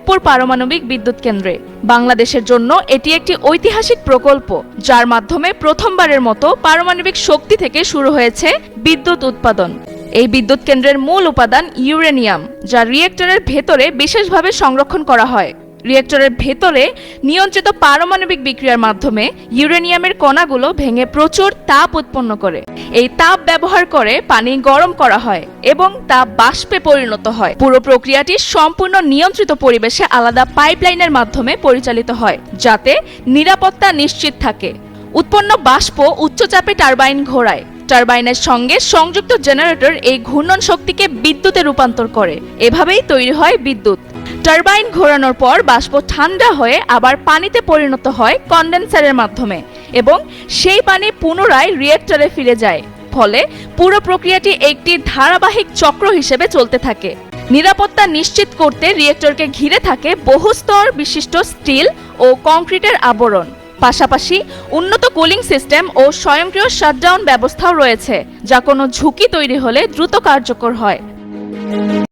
রূপপুর পারমাণবিক বিদ্যুৎ কেন্দ্রে। বাংলাদেশের জন্য এটি একটি ঐতিহাসিক প্রকল্প, যার মাধ্যমে প্রথমবারের মতো পারমাণবিক শক্তি থেকে শুরু হয়েছে বিদ্যুৎ উৎপাদন। এই বিদ্যুৎ কেন্দ্রের মূল উপাদান ইউরেনিয়াম, যা রিয়েক্টরের ভেতরে বিশেষভাবে সংরক্ষণ করা হয়। রিয়েক্টরের ভেতরে নিয়ন্ত্রিত পারমাণবিক বিক্রিয়ার মাধ্যমে ইউরেনিয়ামের কণাগুলো ভেঙে প্রচুর তাপ উৎপন্ন করে। এই তাপ ব্যবহার করে পানি গরম করা হয় এবং তা বাষ্পে পরিণত হয়। পুরো প্রক্রিয়াটি সম্পূর্ণ নিয়ন্ত্রিত পরিবেশে আলাদা পাইপলাইনের মাধ্যমে পরিচালিত হয়, যাতে নিরাপত্তা নিশ্চিত থাকে। উৎপন্ন বাষ্প উচ্চচাপে টারবাইন ঘোরায়। টারবাইনের সঙ্গে সংযুক্ত জেনারেটর এই ঘূর্ণন শক্তিকে বিদ্যুতে রূপান্তর করে। এভাবেই তৈরি হয় বিদ্যুৎ। টারবাইন ঘোরানোর পর বাষ্প ঠান্ডা হয়ে আবার পানিতে পরিণত হয় কন্ডেন্সারের মাধ্যমে এবং সেই পানি পুনরায় রিয়েক্টরে ফিরে যায়। ফলে পুরো প্রক্রিয়াটি একটি ধারাবাহিক চক্র হিসেবে চলতে থাকে। নিরাপত্তা নিশ্চিত করতে রিয়েক্টরকে ঘিরে থাকে বহুস্তর বিশিষ্ট স্টিল ও কংক্রিটের আবরণ। পাশাপাশি উন্নত কুলিং সিস্টেম ও স্বয়ংক্রিয় শাটডাউন ব্যবস্থাও রয়েছে, যা কোনো ঝুঁকি তৈরি হলে দ্রুত কার্যকর হয়।